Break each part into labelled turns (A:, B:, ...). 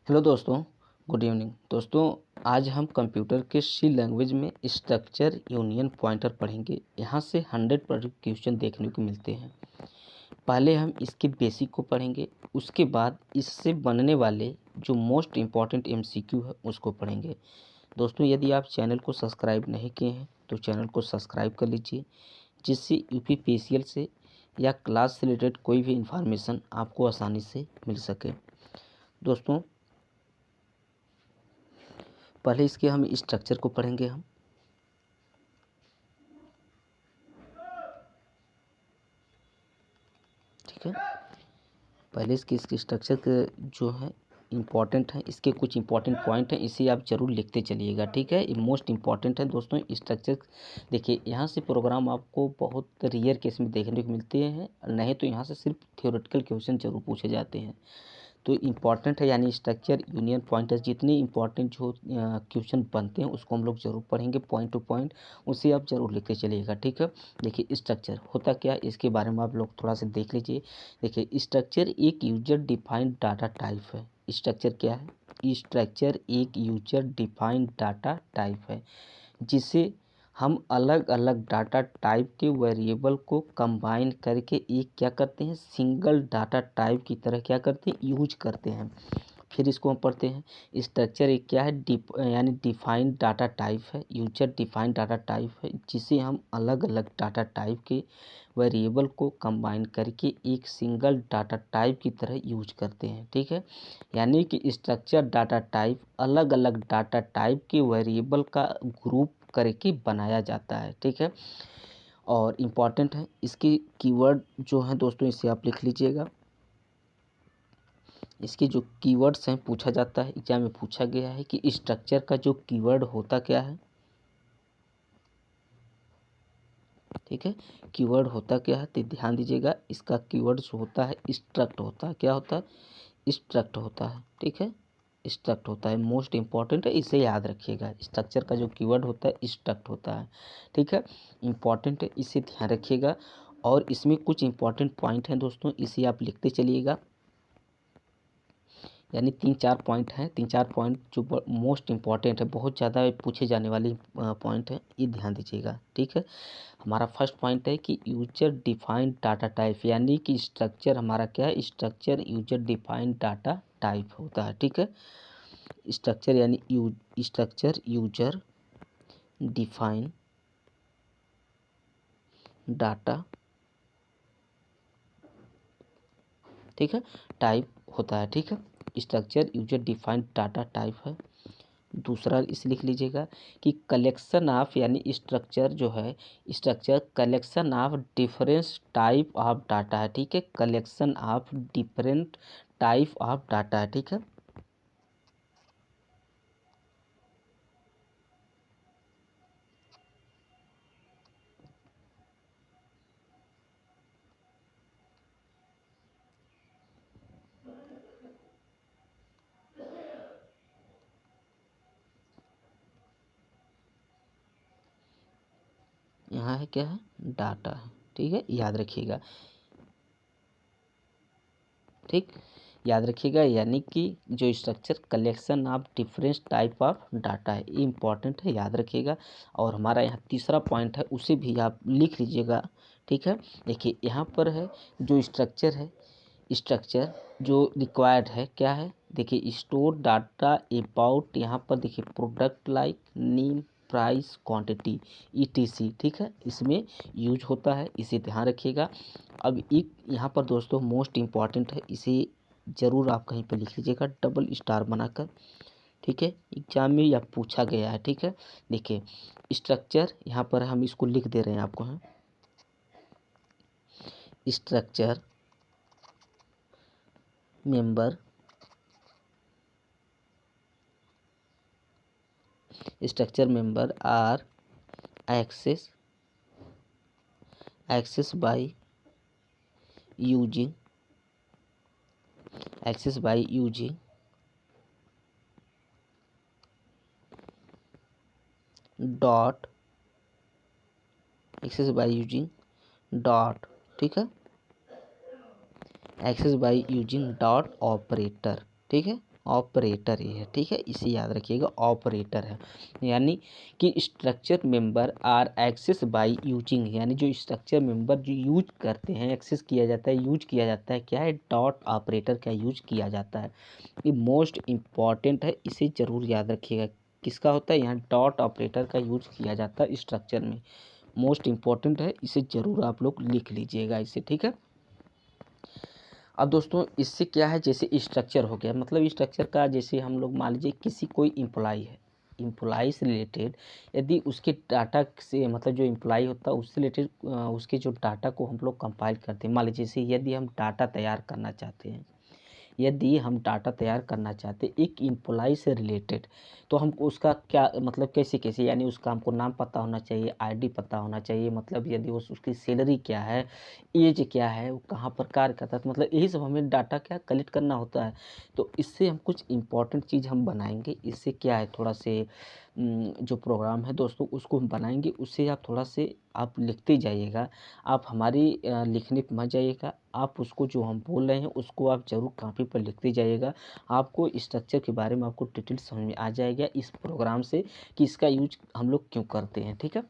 A: Hello दोस्तों, good evening. दोस्तों, आज हम कंप्यूटर के सी लैंग्वेज में स्ट्रक्चर यूनियन पॉइंटर पढ़ेंगे। यहाँ से 100% क्वेश्चन देखने को मिलते हैं। पहले हम इसके बेसिक को पढ़ेंगे, उसके बाद इससे बनने वाले जो मोस्ट इम्पॉर्टेंट एमसीक्यू है उसको पढ़ेंगे। दोस्तों, यदि आप चैनल को सब्सक्राइब नहीं किए हैं तो चैनल को सब्सक्राइब कर लीजिए, जिससे यूपीपीसीएल से या क्लास से रिलेटेड कोई भी इंफॉर्मेशन आपको आसानी से मिल सके। दोस्तों, पहले इसके हम स्ट्रक्चर को पढ़ेंगे हम। ठीक है, पहले इसके स्ट्रक्चर के जो है इम्पॉर्टेंट है, इसके कुछ इंपॉर्टेंट पॉइंट हैं, इसे आप जरूर लिखते चलिएगा। ठीक है, ये मोस्ट इम्पॉर्टेंट है दोस्तों स्ट्रक्चर। देखिए, यहाँ से प्रोग्राम आपको बहुत रेयर केस में देखने को मिलते हैं, नहीं तो यहाँ से सिर्फ थ्योरेटिकल क्वेश्चन जरूर पूछे जाते हैं। तो इम्पॉर्टेंट है, यानी स्ट्रक्चर यूनियन पॉइंटर्स जितने इम्पॉर्टेंट जो क्वेश्चन बनते हैं उसको हम लोग जरूर पढ़ेंगे पॉइंट टू पॉइंट, उसे आप जरूर लिखते चलिएगा। ठीक है, देखिए स्ट्रक्चर होता क्या है इसके बारे में आप लोग थोड़ा सा देख लीजिए। देखिए, स्ट्रक्चर एक यूजर डिफाइंड डाटा टाइप है। स्ट्रक्चर क्या है? स्ट्रक्चर एक यूजर डिफाइंड डाटा टाइप है, जिसे हम अलग अलग डाटा टाइप के वेरिएबल को कंबाइन करके एक क्या करते हैं, सिंगल डाटा टाइप की तरह क्या करते हैं, यूज करते हैं। फिर इसको हम पढ़ते हैं। स्ट्रक्चर एक क्या है, यानी डिफाइंड डाटा टाइप है, यूजर डिफाइंड डाटा टाइप है, जिसे हम अलग अलग डाटा टाइप के वेरिएबल को कंबाइन करके एक सिंगल डाटा टाइप की तरह यूज करते हैं। ठीक है, यानी कि स्ट्रक्चर डाटा टाइप अलग अलग डाटा टाइप के वेरिएबल का ग्रुप करके बनाया जाता है। ठीक है, और इम्पॉर्टेंट है इसके कीवर्ड जो हैं दोस्तों, इसे आप लिख लीजिएगा। इसके जो कीवर्ड्स हैं पूछा जाता है, एग्जाम में पूछा गया है कि स्ट्रक्चर का जो कीवर्ड होता क्या है। ठीक है, कीवर्ड होता क्या है तो ध्यान दीजिएगा, इसका कीवर्ड जो होता है स्ट्रक्ट होता है। क्या होता है? स्ट्रक्ट होता है। ठीक है, स्ट्रक्ट होता है, मोस्ट इम्पॉर्टेंट है, इसे याद रखिएगा। स्ट्रक्चर का जो कीवर्ड होता है स्ट्रक्ट होता है। ठीक है, इम्पॉर्टेंट है, इसे ध्यान रखिएगा। और इसमें कुछ इम्पॉर्टेंट पॉइंट हैं दोस्तों, इसे आप लिखते चलिएगा। यानी 3-4 पॉइंट हैं, 3-4 पॉइंट जो मोस्ट इम्पॉर्टेंट है, बहुत ज़्यादा पूछे जाने वाली पॉइंट है, ये ध्यान दीजिएगा। ठीक है, हमारा फर्स्ट पॉइंट है कि यूजर डिफाइंड डाटा टाइप, यानी कि स्ट्रक्चर हमारा क्या है, structure user defined data type होता है। ठीक है, स्ट्रक्चर यानी स्ट्रक्चर यूजर डिफाइन डाटा, ठीक है, टाइप होता है। ठीक है, structure user defined data type है। दूसरा इस लिख लीजिएगा कि कलेक्शन ऑफ, यानी स्ट्रक्चर जो है, structure collection of difference type of data है। ठीक है, collection of different type of data है। ठीक है, यहाँ है क्या है, डाटा है। ठीक है, याद रखिएगा। ठीक, याद रखिएगा, यानी कि जो structure collection of different type of data है, ये इंपॉर्टेंट है, याद रखिएगा। और हमारा यहाँ तीसरा पॉइंट है, उसे भी आप लिख लीजिएगा। ठीक है, देखिए यहाँ पर है जो स्ट्रक्चर है, स्ट्रक्चर जो रिक्वायर्ड है क्या है, देखिए स्टोर डाटा अबाउट, यहाँ पर देखिए product like name, price, quantity, etc. ठीक है, इसमें यूज होता है, इसे ध्यान रखिएगा। अब एक यहाँ पर दोस्तों मोस्ट इम्पॉर्टेंट है, इसे ज़रूर आप कहीं पर लिख लीजिएगा डबल स्टार बनाकर। ठीक है, एग्जाम में यह पूछा गया है। ठीक है, देखिए स्ट्रक्चर, यहाँ पर हम इसको लिख दे रहे हैं आपको, हैं structure member, structure member are access by using, access by using dot, access by using dot. ठीक है, access by using dot operator. ठीक है, ऑपरेटर ये है, ठीक है, इसे याद रखिएगा, ऑपरेटर है। यानी कि structure member are access by using, यानी जो स्ट्रक्चर मेंबर जो यूज करते हैं, एक्सेस किया जाता है, यूज किया जाता है, क्या है, डॉट ऑपरेटर का यूज किया जाता है। ये मोस्ट इम्पॉर्टेंट है, इसे ज़रूर याद रखिएगा। किसका होता है, यहाँ डॉट ऑपरेटर का यूज किया जाता है स्ट्रक्चर में, मोस्ट इम्पॉर्टेंट है, इसे ज़रूर आप लोग लिख लीजिएगा इसे, ठीक है। अब दोस्तों इससे क्या है, जैसे स्ट्रक्चर हो गया, मतलब स्ट्रक्चर का जैसे हम लोग मान लीजिए किसी कोई इम्प्लाई है, इम्प्लाई से रिलेटेड यदि उसके डाटा से, मतलब जो इम्प्लाई होता है उससे रिलेटेड उसके जो डाटा को हम लोग कंपाइल करते हैं, मान लीजिए जैसे यदि हम डाटा तैयार करना चाहते हैं, यदि हम डाटा तैयार करना चाहते एक एम्प्लॉय से रिलेटेड, तो हमको उसका क्या मतलब कैसे कैसे, यानी उसका हमको नाम पता होना चाहिए, आईडी पता होना चाहिए, मतलब यदि उसकी सैलरी क्या है, एज क्या है, वो कहाँ पर कार्य करता है, तो मतलब यही सब हमें डाटा क्या कलेक्ट करना होता है। तो इससे हम कुछ इम्पॉर्टेंट चीज़ हम बनाएंगे, इससे क्या है थोड़ा से जो प्रोग्राम है दोस्तों उसको हम बनाएंगे, उससे आप थोड़ा से आप लिखते जाइएगा, आप हमारी लिखने पर मत जाइएगा, आप उसको जो हम बोल रहे हैं उसको आप ज़रूर कॉपी पर लिखते जाइएगा। आपको स्ट्रक्चर के बारे में आपको डिटेल समझ में आ जाएगा इस प्रोग्राम से कि इसका यूज हम लोग क्यों करते हैं, ठीक है।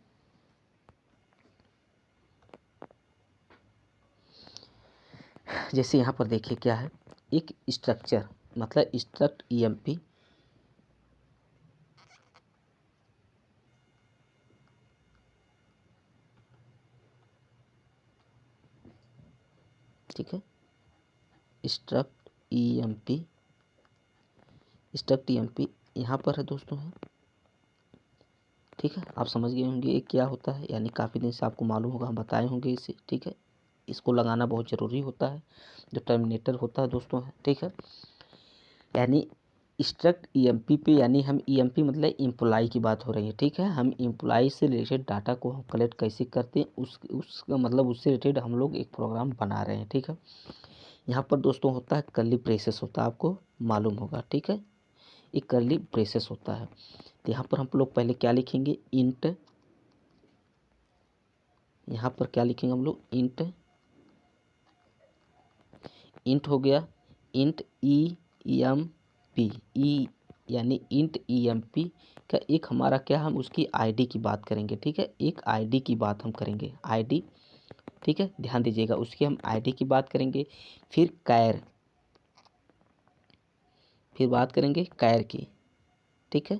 A: जैसे यहाँ पर देखिए क्या है, एक स्ट्रक्चर मतलब स्ट्रक्ट ईएमपी, ठीक है, स्ट्रक्ट ईएमपी, स्ट्रक्ट ईएमपी यहाँ पर है दोस्तों है, ठीक है। आप समझ गए होंगे ये क्या होता है, यानी काफ़ी दिन से आपको मालूम होगा, हम बताए होंगे इसे, ठीक है। इसको लगाना बहुत ज़रूरी होता है, जो टर्मिनेटर होता है दोस्तों है, ठीक है। यानी स्ट्रक्ट ईएमपी पे, यानी हम ईएमपी मतलब एम्प्लॉय की बात हो रही है, ठीक है। हम एम्प्लॉय से रिलेटेड डाटा को हम कलेक्ट कैसे करते हैं, उसका मतलब उससे रिलेटेड हम लोग एक प्रोग्राम बना रहे हैं, ठीक है। यहाँ पर दोस्तों होता है कर्ली ब्रेसेस होता है, आपको मालूम होगा, ठीक है, एक कर्ली ब्रेसेस होता है। तो यहाँ पर हम लोग पहले क्या लिखेंगे, इंट, यहाँ पर क्या लिखेंगे हम लोग, इंट, इंट हो गया, इंट ई एम पी, ई यानी इंट ई एम पी का एक हमारा क्या, हम उसकी आईडी की बात करेंगे, ठीक है, एक आईडी की बात हम करेंगे, आईडी, ठीक है, ध्यान दीजिएगा, उसकी हम आईडी की बात करेंगे। फिर कैर, फिर बात करेंगे कैर की, ठीक है।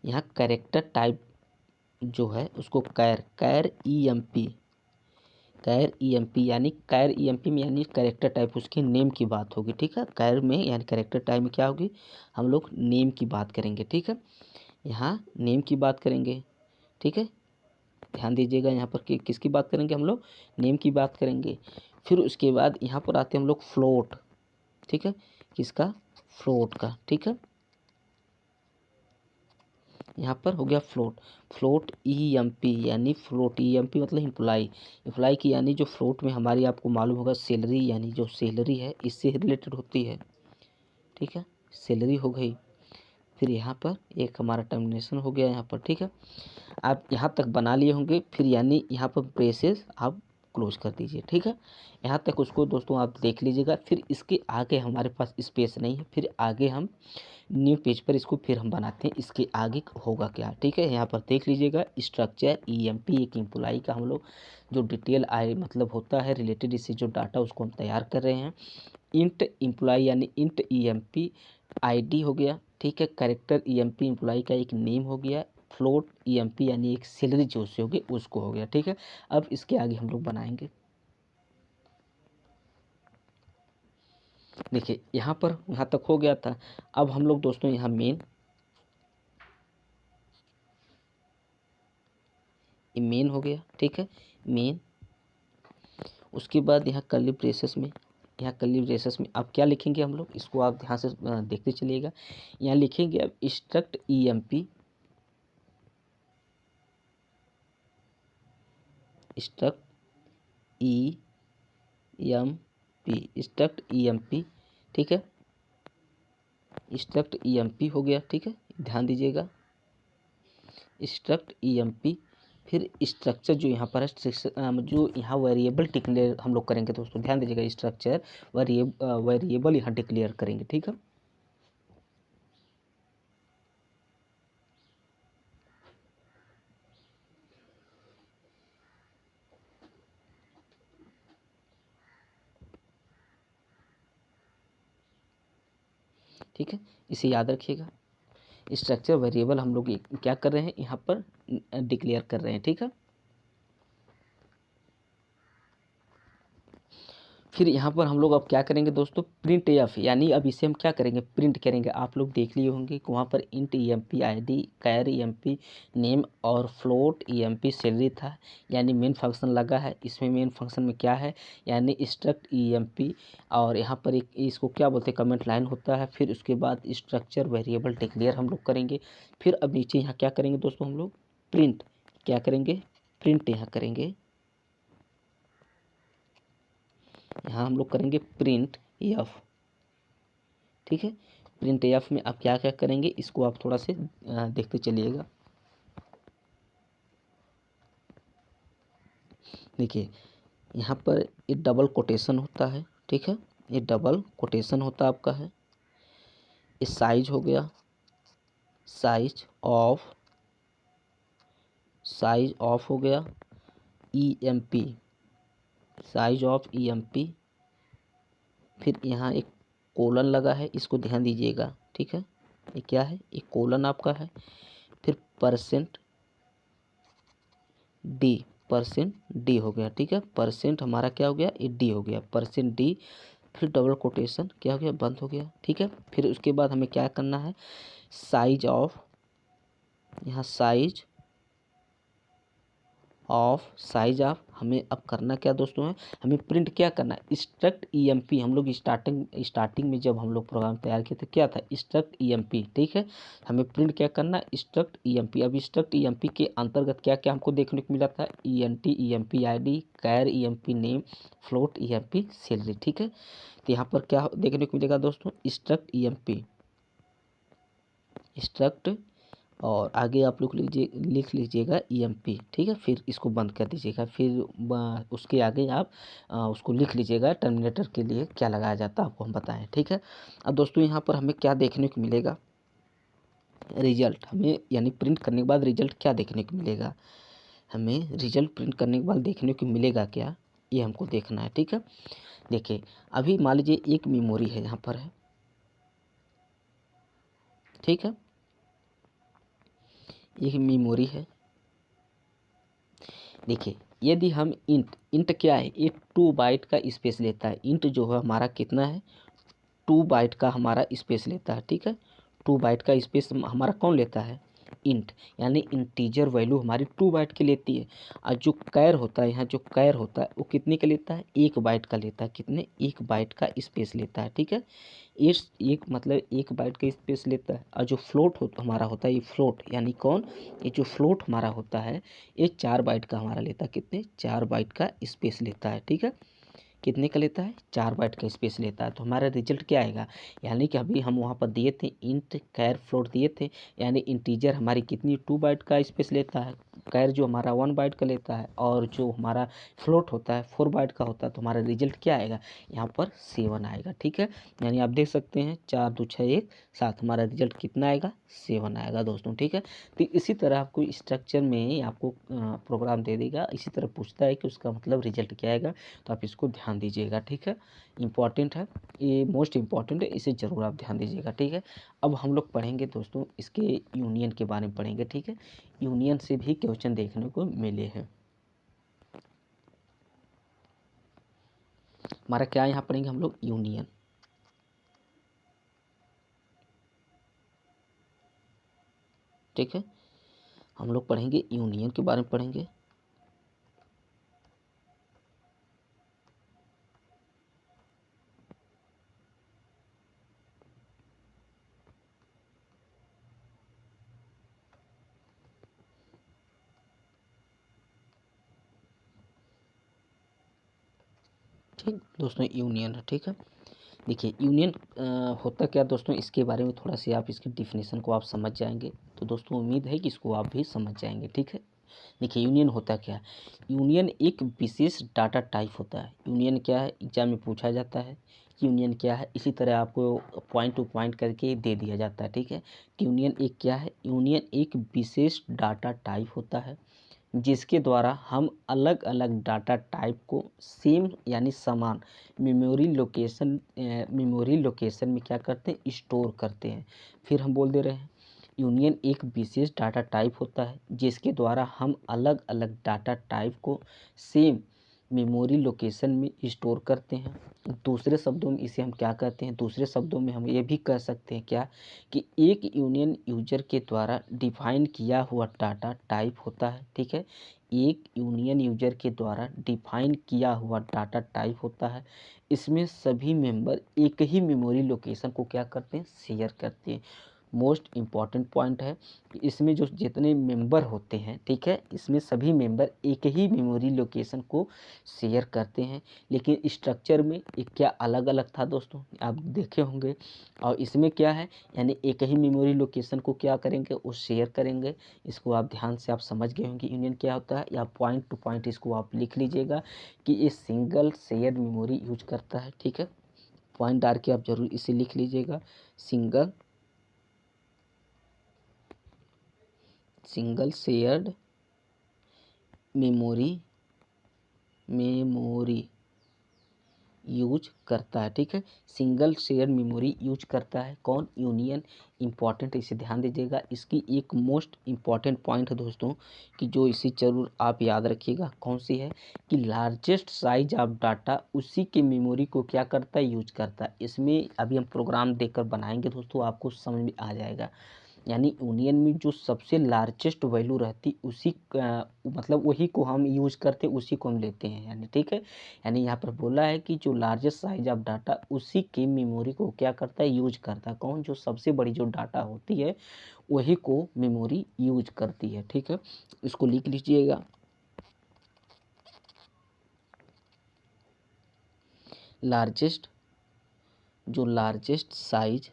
A: यहाँ कैरेक्टर टाइप जो है उसको कैर, कैर ई एम पी, कैर ईएमपी, यानी कैर ईएमपी में यानी कैरेक्टर टाइप उसके नेम की बात होगी, ठीक है। कैर में यानी कैरेक्टर टाइप में क्या होगी, हम लोग नेम की बात करेंगे, ठीक है। यहाँ नेम की बात करेंगे, ठीक है, ध्यान दीजिएगा यहाँ पर कि किसकी बात करेंगे, हम लोग नेम की बात करेंगे। फिर उसके बाद यहाँ पर आते हैं हम लोग फ्लोट, ठीक है, किसका, फ्लोट का, ठीक है। यहाँ पर हो गया फ्लोट, फ्लोट ईएमपी यानी फ्लोट, ईएमपी मतलब एम्प्लॉय, एम्प्लॉय की यानी जो फ्लोट में हमारी आपको मालूम होगा सैलरी, यानी जो सैलरी है इससे रिलेटेड होती है, ठीक है, सैलरी हो गई। फिर यहाँ पर एक हमारा टर्मिनेशन हो गया यहाँ पर, ठीक है। आप यहाँ तक बना लिए होंगे, फिर यानी यहाँ पर ब्रेसेस आप क्लोज कर दीजिए, ठीक है। यहाँ तक उसको दोस्तों आप देख लीजिएगा। फिर इसके आगे हमारे पास स्पेस नहीं है, फिर आगे हम न्यू पेज पर इसको फिर हम बनाते हैं, इसके आगे होगा क्या, ठीक है। यहाँ पर देख लीजिएगा, स्ट्रक्चर ईएमपी एक एम्प्लॉय का हम लोग जो डिटेल आए मतलब होता है रिलेटेड, इससे जो डाटा उसको हम तैयार कर रहे हैं। इंट एम्प्लॉय यानी इंट ईएमपी आईडी हो गया, ठीक है। कैरेक्टर ईएमपी एम्प्लॉय का एक नेम हो गया। फ्लोट ईएमपी यानी एक सैलरी जो उससे होगी उसको हो गया, ठीक है। अब इसके आगे हम लोग बनाएंगे, देखिए यहाँ पर यहाँ तक हो गया था। अब हम लोग दोस्तों यहाँ मेन, ये मेन हो गया, ठीक है, मेन। उसके बाद यहाँ कर्ली ब्रेसेस में, यहाँ कर्ली ब्रेसेस में अब क्या लिखेंगे हम लोग, इसको आप ध्यान से देखते चलिएगा। यहाँ लिखेंगे अब struct EMP, struct E M P, struct EMP, ठीक है, स्ट्रक्ट ईएमपी हो गया, ठीक है, ध्यान दीजिएगा, स्ट्रक्ट ईएमपी। फिर स्ट्रक्चर जो यहाँ पर है, जो यहाँ वेरिएबल डिक्लेयर हम लोग करेंगे दोस्तों, ध्यान दीजिएगा, स्ट्रक्चर वेरिएबल यहाँ डिक्लेयर करेंगे, ठीक है। ठीक है, इसे याद रखिएगा। स्ट्रक्चर वेरिएबल हम लोग क्या कर रहे हैं, यहाँ पर डिक्लेयर कर रहे हैं। ठीक है, फिर यहाँ पर हम लोग अब क्या करेंगे दोस्तों, प्रिंट एफ, यानी अब इसे हम क्या करेंगे, प्रिंट करेंगे। आप लोग देख लिए होंगे कि वहाँ पर int EMP ID, char EMP name और फ्लोट ईएमपी सैलरी था, यानी मेन फंक्शन लगा है। इसमें मेन फंक्शन में क्या है, यानी स्ट्रक्ट ईएमपी, और यहाँ पर एक इसको क्या बोलते हैं, कमेंट लाइन होता है। फिर उसके बाद स्ट्रक्चर वेरिएबल डिक्लेयर हम लोग करेंगे। फिर अब नीचे यहाँ क्या करेंगे दोस्तों, हम लोग प्रिंट क्या करेंगे, प्रिंट यहाँ करेंगे। यहाँ हम लोग करेंगे प्रिंट एफ। ठीक है, प्रिंट एफ में आप क्या क्या करेंगे, इसको आप थोड़ा से देखते चलिएगा। देखिए यहाँ पर ये डबल कोटेशन होता है। ठीक है, ये डबल कोटेशन होता आपका है। ये साइज हो गया, साइज ऑफ हो गया, ईएमपी, साइज ऑफ ईएमपी। फिर यहाँ एक कोलन लगा है, इसको ध्यान दीजिएगा। ठीक है, ये क्या है, ये कोलन आपका है। फिर परसेंट डी हो गया। ठीक है, परसेंट हमारा क्या हो गया, ये डी हो गया, परसेंट डी। फिर डबल कोटेशन क्या हो गया, बंद हो गया। ठीक है, फिर उसके बाद हमें क्या करना है, साइज ऑफ, यहाँ साइज ऑफ हमें अब करना क्या दोस्तों है, हमें प्रिंट क्या करना है, स्ट्रक्ट ईएमपी। हम लोग स्टार्टिंग में जब हम लोग प्रोग्राम तैयार किए थे क्या था, स्ट्रक्ट ईएमपी। ठीक है, हमें प्रिंट क्या करना है, स्ट्रक्ट ईएमपी। अब स्ट्रक्ट ईएमपी के अंतर्गत क्या क्या हमको देखने को मिला था, int EMP ID, char EMP name, float EMP salary. ठीक है, तो यहाँ पर क्या देखने को मिलेगा दोस्तों, स्ट्रक्ट ईएमपी, स्ट्रक्ट, और आगे आप लोग लिख लीजिएगा ईएमपी। ठीक है, फिर इसको बंद कर दीजिएगा। फिर उसके आगे आप उसको लिख लीजिएगा, टर्मिनेटर के लिए क्या लगाया जाता है आपको हम बताएं। ठीक है, अब दोस्तों यहाँ पर हमें क्या देखने को मिलेगा, रिजल्ट। हमें यानी प्रिंट करने के बाद रिजल्ट क्या देखने को मिलेगा, हमें रिजल्ट प्रिंट करने के बाद देखने को मिलेगा क्या, ये हमको देखना है। ठीक है, देखिए अभी मान लीजिए एक मेमोरी है यहाँ पर है। ठीक है, ये मेमोरी है। देखिए यदि हम इंट क्या है, ये 2 बाइट का स्पेस लेता है। इंट जो है हमारा कितना है, 2 बाइट का हमारा स्पेस लेता है। ठीक है, 2 बाइट का स्पेस हमारा कौन लेता है, इंट, यानी इंटीजर वैल्यू हमारी 2 बाइट की लेती है। और जो कैर होता है, यहाँ जो कैर होता है वो कितने का लेता है, 1 बाइट का लेता है। कितने, 1 बाइट का स्पेस लेता है। ठीक है, इस एक मतलब 1 बाइट का स्पेस लेता है। और जो फ्लोट हमारा होता है, ये फ्लोट यानी कौन, ये जो फ्लोट हमारा होता है ये 4 बाइट का हमारा लेता है। कितने, 4 बाइट का स्पेस लेता है। ठीक है, कितने का लेता है, 4 बाइट का स्पेस लेता है। तो हमारा रिजल्ट क्या आएगा, यानी कि अभी हम वहाँ पर दिए थे इंट कैर फ्लोट दिए थे, यानी इंटीजर हमारी कितनी 2 बाइट का स्पेस लेता है, कैर जो हमारा 1 बाइट का लेता है, और जो हमारा फ्लोट होता है 4 बाइट का होता है। तो हमारा रिजल्ट क्या आएगा, यहाँ पर 7 आएगा। ठीक है, यानी आप देख सकते हैं 4 2 6 1 7, हमारा रिजल्ट कितना आएगा, 7 आएगा दोस्तों। ठीक है, तो इसी तरह आपको स्ट्रक्चर में आपको प्रोग्राम दे देगा, इसी तरह पूछता है कि उसका मतलब रिजल्ट क्या आएगा। तो आप इसको ध्यान दीजिएगा। ठीक है, इम्पॉर्टेंट है, ये मोस्ट इम्पॉर्टेंट है, इसे ज़रूर आप ध्यान दीजिएगा। ठीक है, अब हम लोग पढ़ेंगे दोस्तों इसके यूनियन के बारे में पढ़ेंगे। ठीक है, यूनियन से भी क्वेश्चन देखने को मिले हैं। हमारा क्या यहाँ पढ़ेंगे हम लोग, यूनियन। ठीक है, हम लोग पढ़ेंगे यूनियन के बारे में पढ़ेंगे। ठीक दोस्तों, यूनियन है। ठीक है, देखिए यूनियन होता क्या दोस्तों, इसके बारे में थोड़ा सा आप इसकी डिफिनेशन को आप समझ जाएंगे। तो दोस्तों उम्मीद है कि इसको आप भी समझ जाएंगे। ठीक है, देखिए यूनियन होता क्या है, यूनियन एक विशेष डाटा टाइप होता है। यूनियन क्या है, एग्जाम में पूछा जाता है यूनियन क्या है, इसी तरह आपको पॉइंट टू पॉइंट करके दे दिया जाता है। ठीक है, यूनियन एक क्या है, यूनियन एक विशेष डाटा टाइप होता है। जिसके द्वारा हम अलग अलग डाटा टाइप को सेम यानी समान मेमोरी लोकेशन में क्या करते हैं, स्टोर करते हैं। फिर हम बोल दे रहे हैं यूनियन एक विशेष डाटा टाइप होता है जिसके द्वारा हम अलग अलग डाटा टाइप को सेम मेमोरी लोकेशन में स्टोर करते हैं। दूसरे शब्दों में इसे हम क्या कहते हैं, दूसरे शब्दों में हम ये भी कह सकते हैं क्या कि एक यूनियन यूजर के द्वारा डिफाइन किया हुआ डाटा टाइप होता है। ठीक है, एक यूनियन यूजर के द्वारा डिफाइन किया हुआ डाटा टाइप होता है। इसमें सभी मेंबर एक ही मेमोरी लोकेशन को क्या करते हैं, शेयर करते हैं। मोस्ट इम्पॉर्टेंट पॉइंट है, इसमें जो जितने मेंबर होते हैं, ठीक है, इसमें सभी मेंबर एक ही मेमोरी लोकेशन को शेयर करते हैं। लेकिन स्ट्रक्चर में एक क्या अलग अलग था दोस्तों, आप देखे होंगे। और इसमें क्या है, यानी एक ही मेमोरी लोकेशन को क्या करेंगे, वो शेयर करेंगे। इसको आप ध्यान से आप समझ गए होंगे यूनियन क्या होता है, या पॉइंट टू पॉइंट इसको आप लिख लीजिएगा कि ये सिंगल शेयर मेमोरी यूज करता है। ठीक है, पॉइंट डाल के आप जरूर इसे लिख लीजिएगा, सिंगल शेयर्ड मेमोरी यूज करता है। ठीक है, सिंगल शेयर मेमोरी यूज करता है कौन, यूनियन। इंपॉर्टेंट, इसे ध्यान दीजिएगा। इसकी एक मोस्ट इम्पॉर्टेंट पॉइंट है दोस्तों कि जो इसे जरूर आप याद रखिएगा, कौन सी है कि लार्जेस्ट साइज ऑफ डाटा उसी के मेमोरी को क्या करता है, यूज करता है। इसमें अभी हम प्रोग्राम देखकर बनाएंगे दोस्तों, आपको समझ में आ जाएगा। यानी यूनियन में जो सबसे लार्जेस्ट वैल्यू रहती मतलब वही को हम यूज करते, उसी को हम लेते हैं यानी। ठीक है, यानी यहाँ पर बोला है कि जो लार्जेस्ट साइज ऑफ डाटा उसी के मेमोरी को क्या करता है, यूज करता है। कौन, जो सबसे बड़ी जो डाटा होती है वही को मेमोरी यूज करती है। ठीक है, इसको लिख लीजिएगा, largest size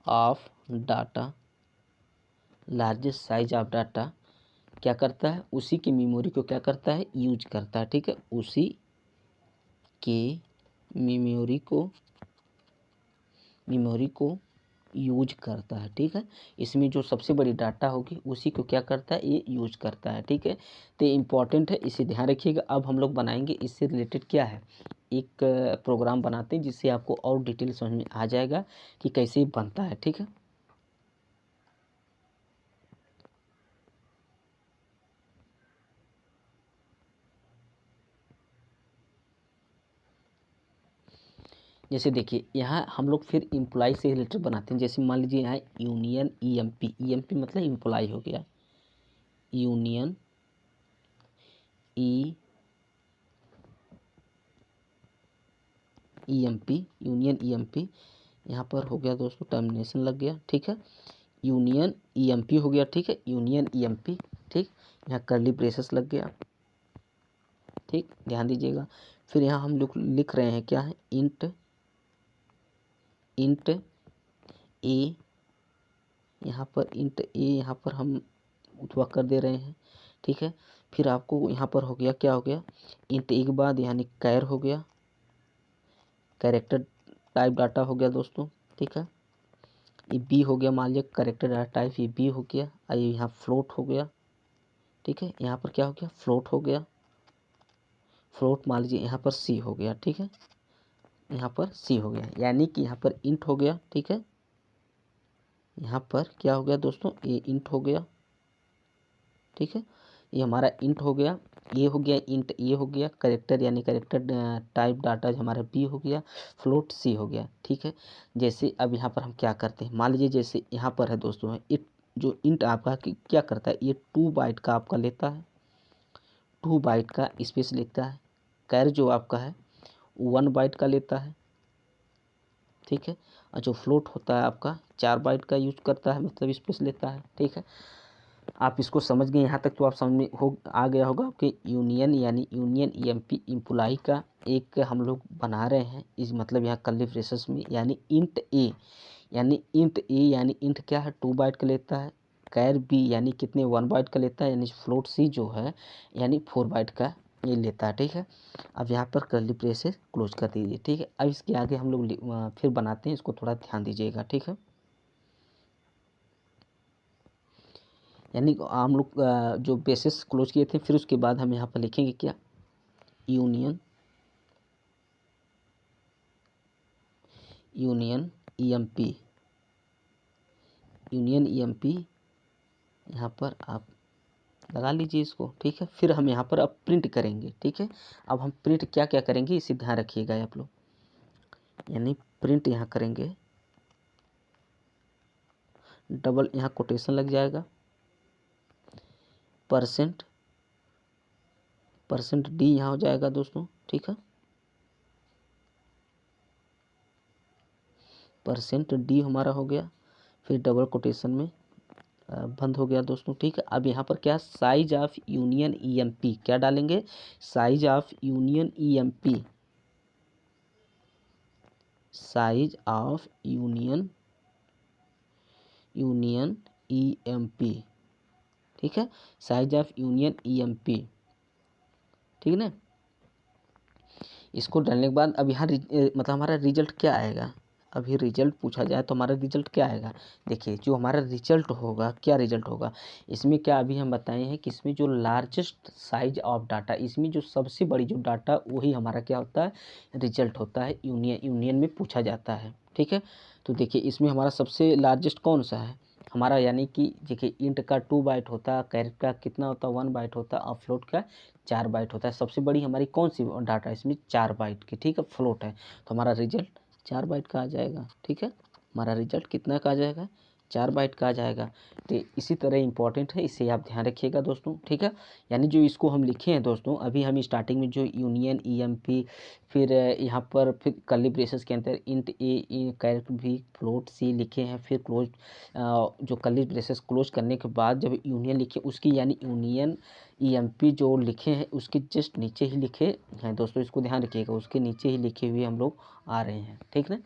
A: of data, largest size of data क्या करता है, उसी की मेमोरी को क्या करता है, यूज करता है। ठीक है, उसी के मेमोरी को यूज करता है। ठीक है, इसमें जो सबसे बड़ी डाटा होगी उसी को क्या करता है, ये यूज करता है। ठीक है, तो इम्पॉर्टेंट है, इसे ध्यान रखिएगा। अब हम लोग बनाएंगे इससे रिलेटेड क्या है, एक प्रोग्राम बनाते हैं जिससे आपको और डिटेल समझ में आ जाएगा कि कैसे बनता है। ठीक है, जैसे देखिए यहाँ हम लोग फिर इम्प्लाई से रिलेटेड बनाते हैं। जैसे मान लीजिए यहाँ यूनियन ईएमपी मतलब इम्प्लाई हो गया, यूनियन ईएमपी यहाँ पर हो गया दोस्तों, टर्मिनेशन लग गया। ठीक है, यूनियन ईएमपी हो गया। ठीक है, यूनियन ईएमपी। ठीक, यहाँ कर्ली ब्रेसेस लग गया। ठीक, ध्यान दीजिएगा। फिर यहाँ हम लोग लिख रहे हैं क्या है, इंट ए, यहाँ पर इंट ए यहाँ पर हम उठवा कर दे रहे हैं। ठीक है, फिर आपको यहाँ पर हो गया, क्या हो गया, इंट ए के बाद यानी कैर हो गया, कैरेक्टर टाइप डाटा हो गया दोस्तों। ठीक है, ये बी हो गया, मान लीजिए कैरेक्टर डाटा टाइप ये बी हो गया। आइए यहाँ फ्लोट हो गया। ठीक है, यहाँ पर क्या हो गया, फ्लोट हो गया, फ्लोट मान लीजिए यहाँ पर सी हो गया। ठीक है, यहाँ पर सी हो गया, यानी कि यहाँ पर इंट हो गया। ठीक है, यहाँ पर क्या हो गया दोस्तों, ये इंट हो गया। ठीक है, ये हमारा इंट हो गया, ये हो गया इंट, ये हो गया करेक्टर यानी करेक्टर टाइप डाटा हमारा बी हो गया, फ्लोट सी हो गया। ठीक है, जैसे अब यहाँ पर हम क्या करते हैं, मान लीजिए जैसे यहाँ पर है दोस्तों, इट जो इंट आपका क्या करता है, ये 2 बाइट का आपका लेता है, 2 बाइट का स्पेस लेता है। कैर जो आपका है 1 बाइट का लेता है। ठीक है, और जो फ्लोट होता है आपका 4 बाइट का यूज करता है, मतलब स्पेस लेता है। ठीक है, आप इसको समझ गए यहाँ तक, तो आप समझ में आ गया होगा कि यूनियन यानी यूनियन ईएमपी इम्प्लाई का एक हम लोग बना रहे हैं। इस मतलब यहाँ कर्ली ब्रेसेस में यानी इंट ए, यानी इंट क्या है, 2 बाइट का लेता है। कैर बी यानी कितने, 1 बाइट का लेता है, यानी फ्लोट सी जो है यानी 4 बाइट का ये लेता है। ठीक है, अब यहाँ पर कर्ली ब्रेसेस क्लोज कर दीजिए। ठीक है, अब इसके आगे हम लोग फिर बनाते हैं, इसको थोड़ा ध्यान दीजिएगा। ठीक है, यानी हम लोग जो बेसिस क्लोज किए थे, फिर उसके बाद हम यहाँ पर लिखेंगे क्या, यूनियन ईएमपी, यूनियन ईएमपी यहाँ पर आप लगा लीजिए इसको, ठीक है। फिर हम यहाँ पर अब प्रिंट करेंगे, ठीक है। अब हम प्रिंट क्या क्या करेंगे इसे ध्यान रखिएगा आप लोग, यानी प्रिंट यहाँ करेंगे, डबल यहाँ कोटेशन लग जाएगा, परसेंट डी यहाँ हो जाएगा दोस्तों, ठीक है। परसेंट डी हमारा हो गया, फिर डबल कोटेशन में बंद हो गया दोस्तों, ठीक है। अब यहाँ पर क्या, साइज ऑफ यूनियन ईएमपी क्या डालेंगे, size of union EMP, size of union EMP, ठीक है, साइज ऑफ यूनियन ईएमपी, ठीक है ना। इसको डालने के बाद अब यहाँ मतलब हमारा रिजल्ट क्या आएगा, अभी रिजल्ट पूछा जाए तो हमारा रिजल्ट क्या आएगा, देखिए जो हमारा रिजल्ट होगा, क्या रिजल्ट होगा इसमें, क्या अभी हम बताए हैं कि इसमें जो लार्जेस्ट साइज ऑफ डाटा, इसमें जो सबसे बड़ी जो डाटा, वही हमारा क्या होता है, रिजल्ट होता है, यूनियन में पूछा जाता है, ठीक है। तो देखिए इसमें हमारा सबसे लार्जेस्ट कौन सा है हमारा, यानी कि देखिए इंट का 2 बाइट होता है, कैरेट का कितना होता है 1 बाइट होता है, और फ्लोट का 4 बाइट होता है। सबसे बड़ी हमारी कौन सी डाटा है इसमें, 4 बाइट की, ठीक है, फ्लोट है, तो हमारा रिजल्ट 4 बाइट का आ जाएगा, ठीक है। हमारा रिजल्ट कितना का आ जाएगा, 4 बाइट का आ जाएगा। तो इसी तरह इंपॉर्टेंट है, इसे आप ध्यान रखिएगा दोस्तों, ठीक है। यानी जो इसको हम लिखे हैं दोस्तों, अभी हम स्टार्टिंग में जो यूनियन ईएमपी, फिर यहाँ पर फिर कर्ली ब्रेसेस के अंदर इंट ए कैरेट भी, फ्लोट सी लिखे हैं, फिर क्लोज जो कर्ली ब्रेसेस क्लोज करने के बाद जब यूनियन लिखे उसकी, यानी यूनियन ईएमपी जो लिखे हैं उसके जस्ट नीचे ही लिखे हैं दोस्तों, इसको ध्यान रखिएगा, उसके नीचे ही लिखे हुए हम लोग आ रहे हैं, ठीक ना।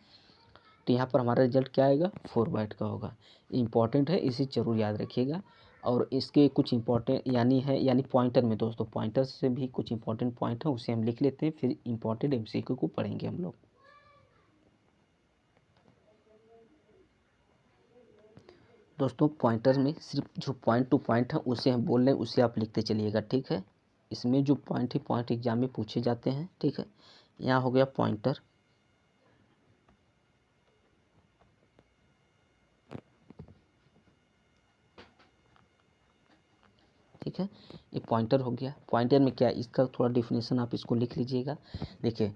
A: तो यहाँ पर हमारा रिजल्ट क्या आएगा, 4 बाइट का होगा। इंपॉर्टेंट है, इसे जरूर याद रखिएगा। और इसके कुछ इंपॉर्टेंट यानी पॉइंटर में दोस्तों, पॉइंटर से भी कुछ इंपॉर्टेंट पॉइंट है, उसे हम लिख लेते हैं, फिर इंपॉर्टेंट एमसीक्यू को पढ़ेंगे हम लोग। दोस्तों पॉइंटर में सिर्फ जो पॉइंट टू पॉइंट है उसे हम बोल रहे हैं, उसे आप लिखते चलिएगा, ठीक है। इसमें जो पॉइंट ही पॉइंट एग्जाम में पूछे जाते हैं, ठीक है। यहाँ हो गया पॉइंटर, ठीक है, ये पॉइंटर हो गया। पॉइंटर में क्या है, इसका थोड़ा डिफिनेशन आप इसको लिख लीजिएगा। देखिए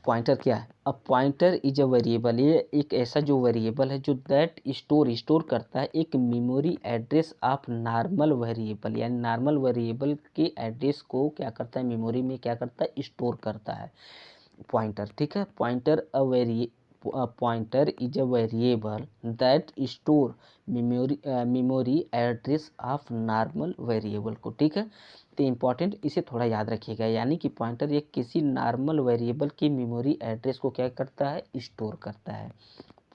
A: पॉइंटर क्या है, अब पॉइंटर इज अ वेरिएबल, ये एक ऐसा जो वेरिएबल है जो दैट स्टोर करता है एक memory address of normal variable, यानी नॉर्मल वेरिएबल के एड्रेस को क्या करता है, मेमोरी में क्या करता है, स्टोर करता है पॉइंटर, ठीक है। Pointer is a variable that store memory address of normal variable को, ठीक है। तो इम्पॉर्टेंट, इसे थोड़ा याद रखिएगा, यानी कि पॉइंटर एक किसी नॉर्मल वेरिएबल की मेमोरी एड्रेस को क्या करता है, स्टोर करता है।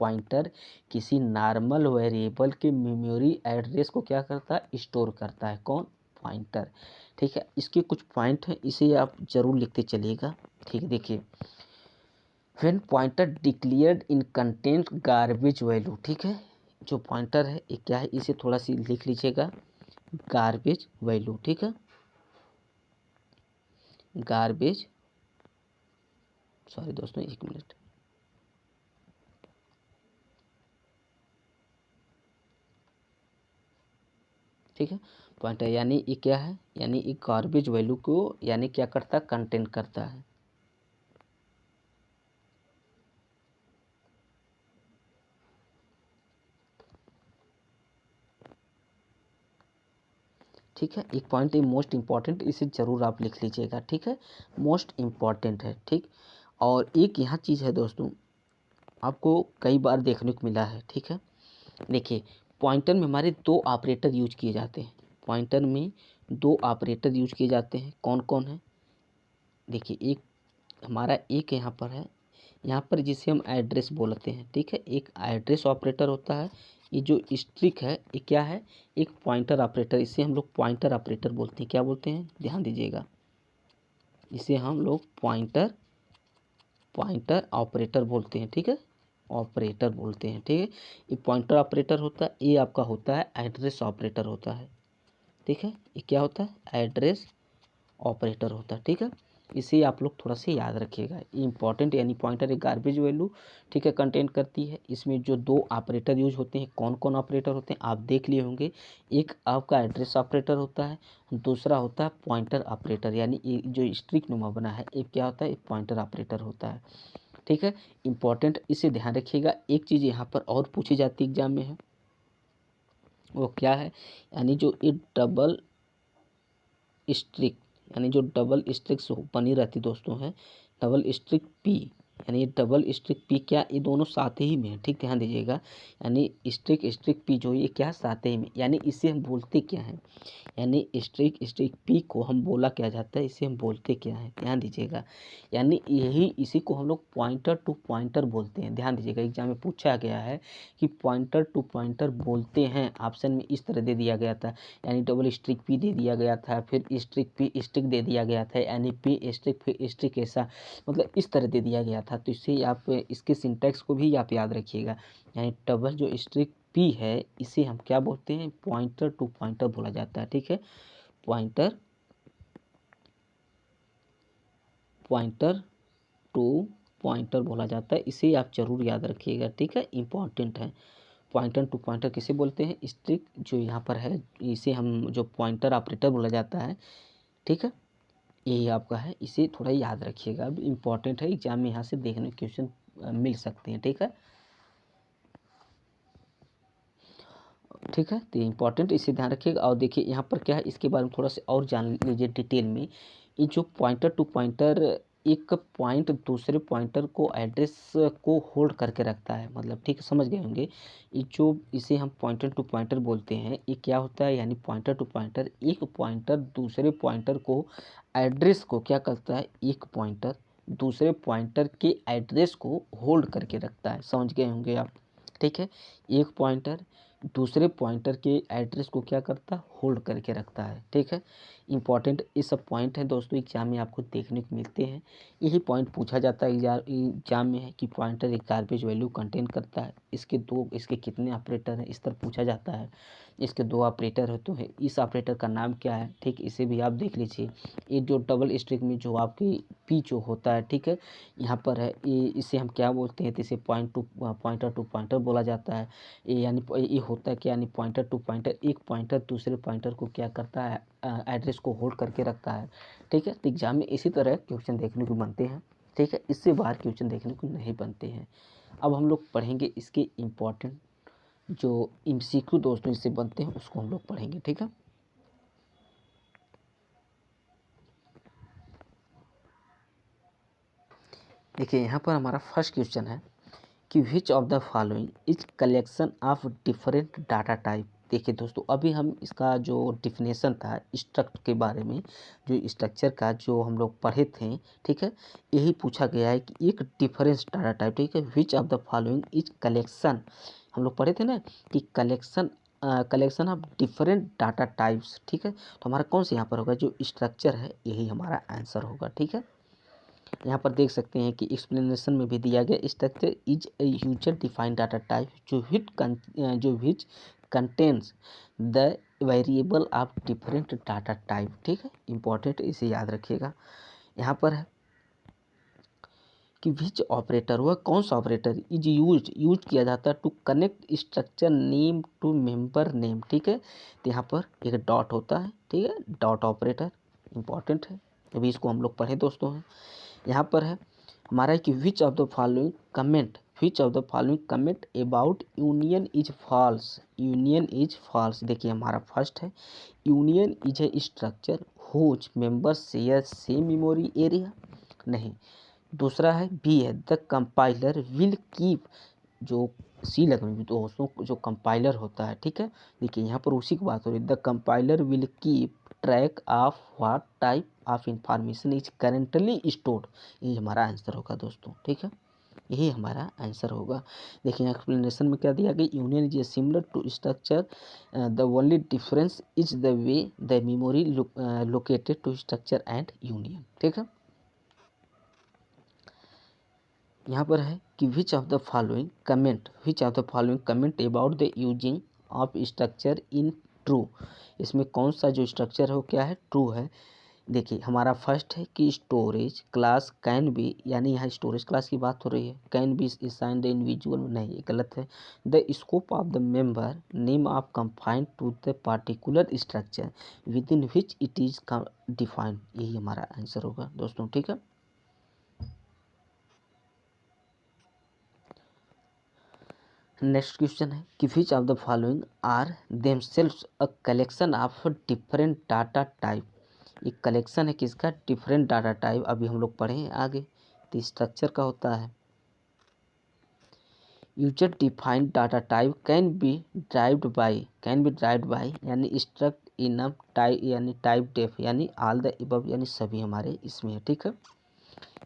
A: पॉइंटर किसी नॉर्मल वेरिएबल के मेमोरी एड्रेस को क्या करता है, स्टोर करता है, कौन, पॉइंटर, ठीक है। इसके कुछ पॉइंट हैं, इसे आप जरूर लिखते चलिएगा, ठीक है। देखिए when pointer declared in content garbage value, ठीक है, जो पॉइंटर है ये क्या है, इसे थोड़ा सी लिख लीजिएगा, गार्बेज वैल्यू, ठीक है, गार्बेज, सॉरी दोस्तों 1 मिनट, ठीक है। पॉइंटर यानी ये क्या है, यानी एक गार्बेज वैल्यू को यानी क्या करता है, कंटेंट करता है, ठीक है। एक पॉइंट है मोस्ट इम्पॉर्टेंट, इसे ज़रूर आप लिख लीजिएगा, ठीक है, मोस्ट इम्पॉर्टेंट है, ठीक। और एक यहाँ चीज़ है दोस्तों, आपको कई बार देखने को मिला है, ठीक है। देखिए पॉइंटर में हमारे 2 ऑपरेटर यूज किए जाते हैं, पॉइंटर में 2 ऑपरेटर यूज किए जाते हैं, कौन कौन है, देखिए एक हमारा एक यहाँ पर है, यहाँ पर जिसे हम एड्रेस बोलते हैं, ठीक है, एक एड्रेस ऑपरेटर होता है। ये जो स्ट्रिक है ये क्या है, एक पॉइंटर ऑपरेटर, इसे हम लोग पॉइंटर ऑपरेटर बोलते हैं, क्या बोलते हैं, ध्यान दीजिएगा, इसे हम लोग पॉइंटर ऑपरेटर बोलते हैं, ठीक है, ऑपरेटर बोलते हैं, ठीक है। ये पॉइंटर ऑपरेटर होता है, ये आपका होता है एड्रेस ऑपरेटर होता है, ठीक है, ये क्या होता है, एड्रेस ऑपरेटर होता है। ठीक है, इसे आप लोग थोड़ा सा याद रखिएगा। इंपॉर्टेंट यानी पॉइंटर एक गार्बेज वैल्यू, ठीक है, कंटेन करती है। इसमें जो दो ऑपरेटर यूज होते हैं, कौन कौन ऑपरेटर होते हैं आप देख लिए होंगे। एक आपका एड्रेस ऑपरेटर होता है, दूसरा होता है पॉइंटर ऑपरेटर, यानी ये जो स्ट्रिंग नुमा बना है एक क्या होता है, एक पॉइंटर ऑपरेटर होता है। ठीक है, इंपॉर्टेंट, इसे ध्यान रखिएगा। एक चीज़ यहाँ पर और पूछी जाती एग्जाम में है, वो क्या है, यानी जो ये डबल स्ट्रिक, यानी जो डबल स्ट्रिक बनी रहती दोस्तों है, डबल स्ट्रिक पी, यानी ये डबल स्ट्रिक पी क्या, ये दोनों साथ ही में है। ठीक, ध्यान दीजिएगा, यानी स्ट्रिक पी जो ये क्या साथ ही में, यानी इसे हम बोलते क्या हैं, यानी स्ट्रिक पी को हम बोला क्या जाता है, इसे हम बोलते क्या है, ध्यान दीजिएगा। यानी यही इसी को हम लोग पॉइंटर टू पॉइंटर बोलते हैं। ध्यान दीजिएगा, एग्जाम में पूछा गया है कि पॉइंटर टू पॉइंटर बोलते हैं, ऑप्शन में इस तरह दे दिया गया था, यानी डबल स्ट्रिक पी दे दिया गया था, फिर स्ट्रिक पी स्ट्रिक दे दिया गया था, यानी पी स्ट्रिक फिर स्ट्रिक, ऐसा मतलब इस तरह दे दिया गया था। तो इससे आप इसके सिंटैक्स को भी आप याद रखिएगा। यानी डबल जो स्ट्रिक पी है इसे हम क्या बोलते हैं, पॉइंटर टू पॉइंटर बोला जाता है। ठीक है, पॉइंटर टू पॉइंटर बोला जाता है, इसे आप जरूर याद रखिएगा। ठीक है, इंपॉर्टेंट है। पॉइंटर टू पॉइंटर किसे बोलते हैं, स्ट्रिक जो यहाँ पर है इसे हम जो पॉइंटर ऑपरेटर बोला जाता है। ठीक है, यही आपका है, इसे थोड़ा याद रखिएगा, अब इम्पॉर्टेंट है, एग्जाम में यहाँ से देखने क्वेश्चन मिल सकते हैं। ठीक है, ठीक है, तो इम्पॉर्टेंट, इसे ध्यान रखिएगा। और देखिए यहाँ पर क्या है, इसके बारे में थोड़ा सा और जान लीजिए डिटेल में। ये जो पॉइंटर टू पॉइंटर, एक पॉइंट दूसरे पॉइंटर को एड्रेस को होल्ड करके रखता है, मतलब ठीक है, समझ गए होंगे। ये जो इसे हम पॉइंटर टू पॉइंटर बोलते हैं, ये क्या होता है, यानी पॉइंटर टू पॉइंटर, एक पॉइंटर दूसरे पॉइंटर को एड्रेस को क्या करता है, एक पॉइंटर दूसरे पॉइंटर के एड्रेस को होल्ड करके रखता है, समझ गए होंगे आप। ठीक है, एक पॉइंटर दूसरे पॉइंटर के एड्रेस को क्या करता है, होल्ड करके रखता है। ठीक है, इंपॉर्टेंट ये सब पॉइंट है दोस्तों, एग्जाम में आपको देखने को मिलते हैं। यही पॉइंट पूछा जाता है एग्जाम में है कि पॉइंटर एक गार्बेज वैल्यू कंटेन करता है, इसके कितने ऑपरेटर हैं, इस तरह पूछा जाता है। इसके दो ऑपरेटर है, तो है इस ऑपरेटर का नाम क्या है। ठीक, इसे भी आप देख लीजिए। ये जो डबल स्ट्रिक में जो आपकी पी जो होता है, ठीक है, यहाँ पर है, ये इसे हम क्या बोलते हैं, तो इसे पॉइंटर टू पॉइंटर बोला जाता है। ये यानी ये होता है क्या, यानी पॉइंटर टू पॉइंटर, एक पॉइंटर दूसरे पॉइंटर को क्या करता है, एड्रेस को होल्ड करके रखता है। ठीक है, तो एग्जाम में इसी तरह क्वेश्चन देखने को बनते हैं। ठीक है, इससे बाहर क्वेश्चन देखने को नहीं बनते हैं। अब हम लोग पढ़ेंगे इसके इम्पोर्टेंट जो एमसीक्यू दोस्तों इससे बनते हैं, उसको हम लोग पढ़ेंगे। ठीक है, देखिए यहाँ पर हमारा फर्स्ट क्वेश्चन है कि which of the following is collection of different data type. देखिए दोस्तों, अभी हम इसका जो डिफिनेशन था स्ट्रक्ट के बारे में, जो स्ट्रक्चर का जो हम लोग पढ़े थे, ठीक है, यही पूछा गया है कि एक डिफरेंस डाटा टाइप, ठीक है, विच of the following is collection, हम लोग पढ़े थे ना कि collection of different data types. ठीक है, तो हमारा कौन सा यहाँ पर होगा, जो स्ट्रक्चर है यही हमारा आंसर होगा। ठीक है, यहाँ पर देख सकते हैं कि एक्सप्लेनेशन में भी दिया गया, structure is a user defined data type जो which contains the variable of different data type. ठीक है, इंपॉर्टेंट, इसे याद रखिएगा। यहाँ पर है कि विच ऑपरेटर, वह कौन सा ऑपरेटर इज यूज किया जाता है to connect structure name to member name. ठीक है, तो यहाँ पर एक डॉट होता है, ठीक है, डॉट ऑपरेटर इंपॉर्टेंट है, अभी इसको हम लोग पढ़े दोस्तों हैं। यहाँ पर है हमारा है कि which of the following comment about union is false. देखिए हमारा फर्स्ट है, union is a structure whose members share same memory area, नहीं। दूसरा है बी है, द कंपाइलर विल कीप, जो सी लगेंगे दोस्तों, जो कंपाइलर होता है। ठीक है, देखिए यहाँ पर उसी की बात हो रही है, the compiler will keep track of what type of information is currently stored, ये हमारा आंसर होगा दोस्तों। ठीक है, यही हमारा आंसर होगा। देखिए एक्सप्लेनेशन में क्या दिया गया, union is similar to structure, the only difference is the way the memory located to structure and union. ठीक है, यहाँ पर है कि which of the following comment about the using of structure in true. इसमें कौन सा जो स्ट्रक्चर है वो क्या है, ट्रू है। देखिए हमारा फर्स्ट है कि स्टोरेज क्लास कैन बी, यानी यहाँ स्टोरेज क्लास की बात हो रही है, can be assign the individual, नहीं ये गलत है। The scope of the member name of confined to the particular structure within which it is defined, यही हमारा आंसर होगा दोस्तों, ठीक है। नेक्स्ट क्वेश्चन है कि which of the following are themselves a collection of different data type. एक collection है किसका, डिफरेंट डाटा टाइप, अभी हम लोग पढ़े हैं आगे। तो स्ट्रक्चर का होता है user defined data type can be derived by यानी स्ट्रक्ट इन टाइप यानी टाइप डेफ यानी ऑल द अबव यानी सभी हमारे इसमें है, ठीक है।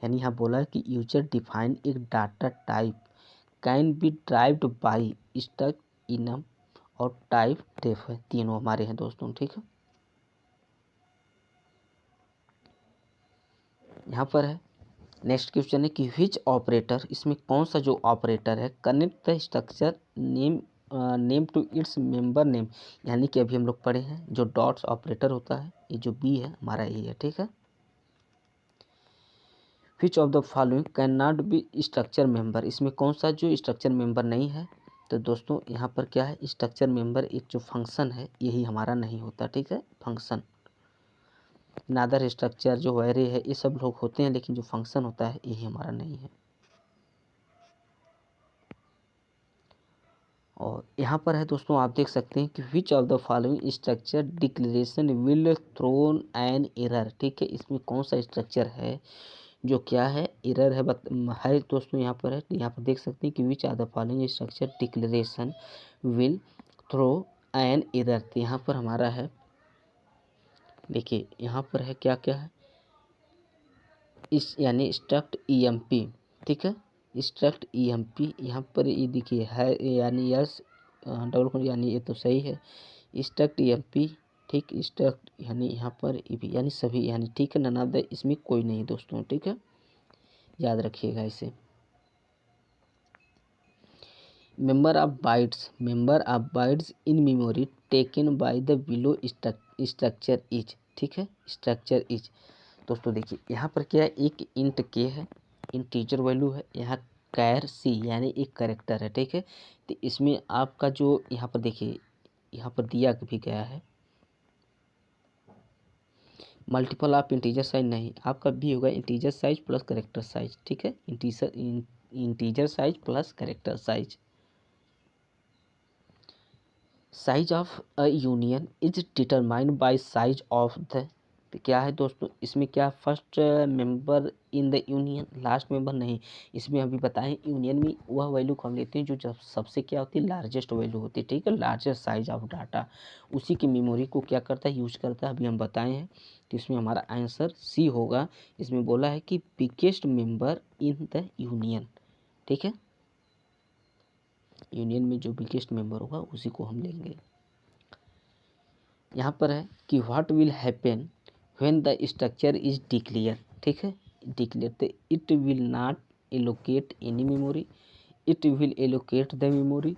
A: यानी यहाँ बोला है कि यूजर डिफाइंड एक data type can be derived by struct in और टाइप डेफ है, तीनों हमारे हैं दोस्तों, ठीक है। यहाँ पर है नेक्स्ट क्वेश्चन है कि विच ऑपरेटर, इसमें कौन सा जो ऑपरेटर है connect the structure name to its member name, यानी कि अभी हम लोग पढ़े हैं जो डॉट्स ऑपरेटर होता है, ये जो बी है हमारा ये है, ठीक है। विच of the following can not B structure member, इसमें कौन सा जो स्ट्रक्चर मेंबर नहीं है। तो दोस्तों यहाँ पर क्या है, स्ट्रक्चर मेंबर एक जो फंक्शन है यही हमारा नहीं होता, ठीक है। फंक्शन नादर स्ट्रक्चर जो एरे है ये सब लोग होते हैं, लेकिन जो फंक्शन होता है यही हमारा नहीं है। और यहाँ पर है दोस्तों आप देख सकते हैं कि which of the following structure declaration will thrown an error, ठीक है। इसमें कौन सा स्ट्रक्चर है जो क्या है, एरर है है दोस्तों। यहाँ पर है, यहाँ पर देख सकते हैं कि which of the following structure declaration will throw an error. तो यहाँ पर हमारा है, देखिए यहाँ पर है क्या क्या है, इस यानी स्ट्रक्ट ईएमपी, ठीक है। स्ट्रक्ट ईएमपी यहाँ पर ये देखिए है, यानी यस डबल यानी ये तो सही है। स्ट्रक्ट ईएमपी, ठीक। स्ट्रक्ट यानी यहाँ पर भी यानी सभी यानी, ठीक है। नन ऑफ द इसमें कोई नहीं दोस्तों, ठीक है, याद रखिएगा इसे। Member of bytes in memory taken by the below structure is, ठीक है। स्ट्रक्चर इज दोस्तों देखिए यहाँ पर क्या है, एक इंट के है, इंटीजर वैल्यू है, यहाँ कैर सी यानी एक करेक्टर है, ठीक है। तो इसमें आपका जो यहाँ पर देखिए यहाँ पर दिया भी गया है मल्टीपल ऑफ इंटीजर साइज, नहीं आपका भी होगा integer size plus character size, ठीक है। Integer size plus character size. Size of a union is determined by size of the, तो क्या है दोस्तों इसमें क्या, first member in the union, last member नहीं। इसमें अभी बताएं यूनियन में वह वैल्यू को हम लेते हैं जो जब सबसे क्या होती है, लार्जेस्ट वैल्यू होती है, ठीक है। लार्जेस्ट साइज ऑफ डाटा उसी की मेमोरी को क्या करता है, यूज करता है, अभी हम बताए हैं। तो इसमें हमारा आंसर सी होगा। इसमें बोला है कि biggest member in the union, ठीक है। यूनियन में जो बिगेस्ट मेंबर होगा उसी को हम लेंगे। यहाँ पर है कि what will happen when the structure is declare, ठीक है। डिक्लेयर तो it will not allocate any memory, it will allocate the memory,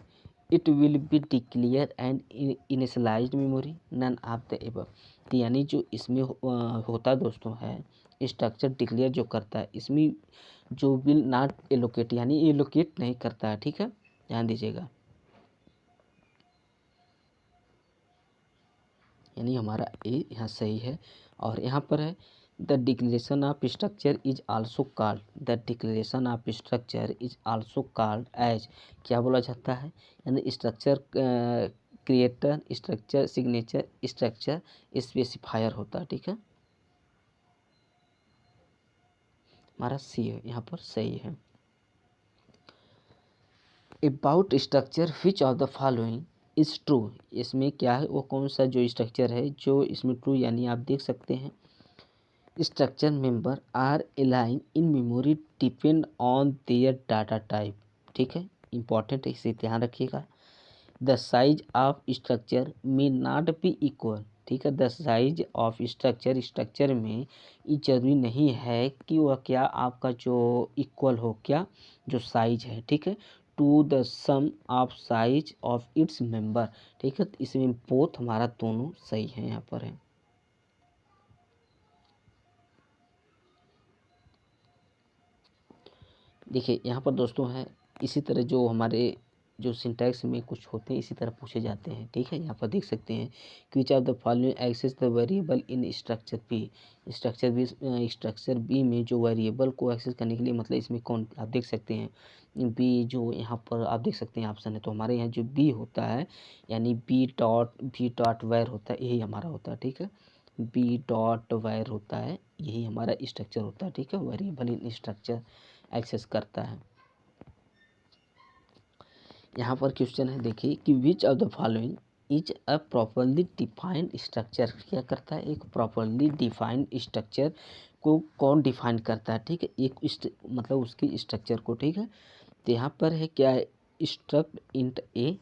A: it will be declare and initialized memory, none of the above. तो यानी जो इसमें होता दोस्तों है, स्ट्रक्चर डिक्लेयर जो करता है इसमें जो विल नॉट एलोकेट यानी एलोकेट नहीं करता है, ठीक है, ध्यान दीजिएगा। यानी हमारा ए यहाँ सही है। और यहाँ पर है the declaration of structure is also called, the declaration of structure is also called as, क्या बोला जाता है, यानी structure creator, structure signature, structure specifier होता है, ठीक है। हमारा सी है यहाँ पर सही है। About structure which of the following is true, इसमें क्या है, वो कौन सा जो स्ट्रक्चर है जो इसमें ट्रू, यानी आप देख सकते हैं structure member are align in memory depend on their data type, ठीक है। इंपॉर्टेंट है, इसे ध्यान रखिएगा। The size of structure may not be equal, ठीक है। द साइज ऑफ स्ट्रक्चर में ये जरूरी नहीं है कि वह क्या आपका जो इक्वल हो, क्या जो साइज है, ठीक है, to the sum of size of its member. ठीक है, तो इसमें बोथ हमारा दोनों सही है यहाँ पर है। देखिए यहाँ पर दोस्तों है इसी तरह जो हमारे जो सिंटैक्स में कुछ होते हैं इसी तरह पूछे जाते हैं। ठीक है, यहाँ पर देख सकते हैं which of the following access the variable in structure B. Structure B में जो वेरिएबल को एक्सेस करने के लिए मतलब इसमें कौन, आप देख सकते हैं बी जो यहाँ पर आप देख सकते हैं ऑप्शन है, तो हमारे यहाँ जो बी होता है यानी बी डॉट वेर होता है, यही हमारा होता है। ठीक है, बी डॉट वेर होता है, यही हमारा स्ट्रक्चर होता है। ठीक है, वेरिएबल इन स्ट्रक्चर एक्सेस करता है। यहाँ पर क्वेश्चन है देखिए कि which of the following is a properly defined structure. क्या करता है, एक प्रॉपरली डिफाइंड स्ट्रक्चर को कौन डिफाइन करता है। ठीक है, एक मतलब उसकी स्ट्रक्चर को। ठीक है, तो यहाँ पर है क्या है, स्ट्रक्ट इंट ए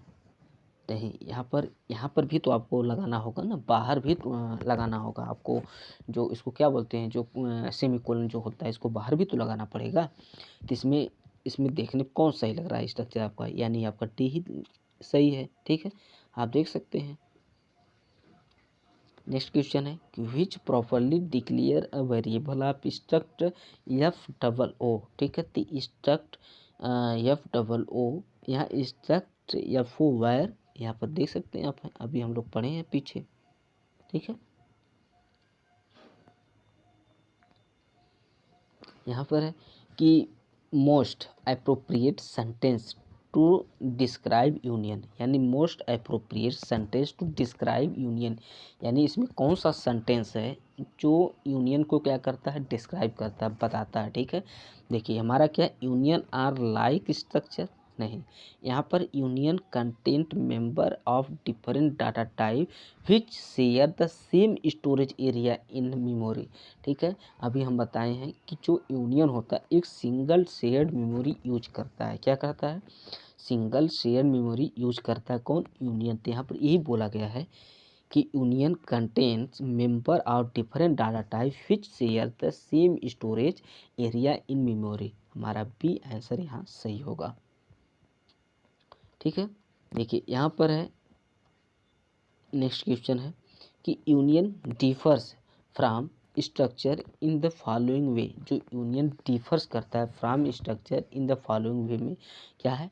A: नहीं, यहाँ पर भी तो आपको लगाना होगा ना, बाहर भी तो लगाना होगा आपको, जो इसको क्या बोलते हैं, जो सेमीकोलन जो होता है इसको बाहर भी तो लगाना पड़ेगा। तो इसमें देखने कौन सही लग रहा है स्ट्रक्चर आपका, यानी आपका डी ही सही है। ठीक है, आप देख सकते हैं। नेक्स्ट क्वेश्चन है कि which properly declare a variable of struct f double o. ठीक है, तो स्ट्रक्ट एफ डबल ओ, यहाँ स्ट्रक्ट एफ ओ वायर, यहाँ पर देख सकते हैं आप, अभी हम लोग पढ़े हैं पीछे। ठीक है, यहाँ पर है कि most appropriate sentence to describe union, यानी most appropriate sentence to describe union, यानी इसमें कौन सा सेंटेंस है जो यूनियन को क्या करता है, डिस्क्राइब करता है, बताता है। ठीक है, देखिए हमारा क्या, यूनियन आर लाइक स्ट्रक्चर नहीं, यहाँ पर union content member of different data type which share the same storage area in memory. ठीक है, अभी हम बताए हैं कि जो यूनियन होता है एक सिंगल शेयर्ड मेमोरी यूज करता है। क्या करता है, सिंगल शेयर्ड मेमोरी यूज करता है कौन, यूनियन। तो यहाँ पर यही बोला गया है कि union contains member of different data type which share the same storage area in memory. हमारा बी आंसर यहाँ सही होगा। ठीक है, देखिए यहाँ पर है नेक्स्ट क्वेश्चन है कि union differs from structure in the following way. जो यूनियन डिफर्स करता है from structure in the following way में क्या है,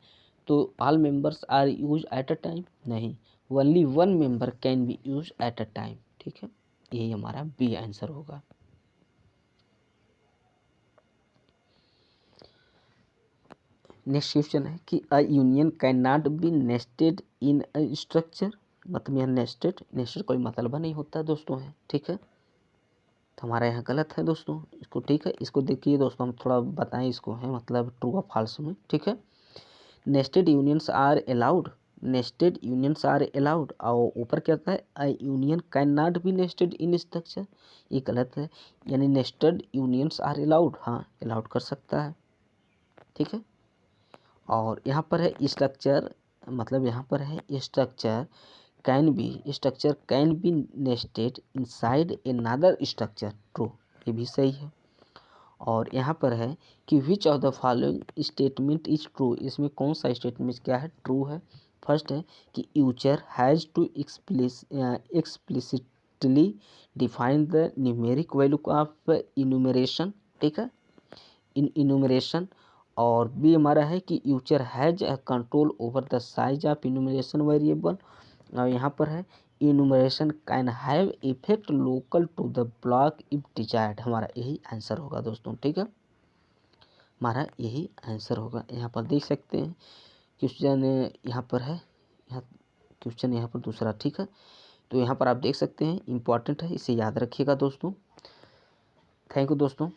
A: तो all members are use at a time नहीं, only one member can be use at a time. ठीक है, यही हमारा बी आंसर होगा। नेक्स्ट क्वेश्चन है कि a union can not be nested in a structure. मतलब यहाँ नेस्टेड कोई मतलब नहीं होता दोस्तों है। ठीक है, तो हमारा यहाँ गलत है दोस्तों इसको। ठीक है, इसको देखिए दोस्तों, हम थोड़ा बताएं इसको है मतलब ट्रू और फॉल्स में। ठीक है, nested unions are allowed, nested unions are allowed, और ऊपर क्या होता है, a union can not be nested in structure, ये गलत है। यानी नेस्टेड यूनियंस आर अलाउड, हाँ अलाउड कर सकता है। ठीक है, और यहाँ पर है स्ट्रक्चर, मतलब यहाँ पर है structure can be nested inside another structure, true, ये भी सही है। और यहाँ पर है कि which of the following statement is true. इसमें कौन सा स्टेटमेंट क्या है, ट्रू है। फर्स्ट है कि user has to explicitly define the numeric value of enumeration. ठीक है, इन इनुमरेशन। और बी हमारा है कि user has a control over the size of enumeration variable. और यहाँ पर है enumeration can have effect local to the block if desired. हमारा यही आंसर होगा दोस्तों। ठीक है, हमारा यही आंसर होगा। यहाँ पर देख सकते हैं क्वेश्चन यहाँ पर है, यहाँ क्वेश्चन यहाँ पर दूसरा। ठीक है, तो यहाँ पर आप देख सकते हैं, इम्पॉर्टेंट है, इसे याद रखिएगा दोस्तों। थैंक यू दोस्तों।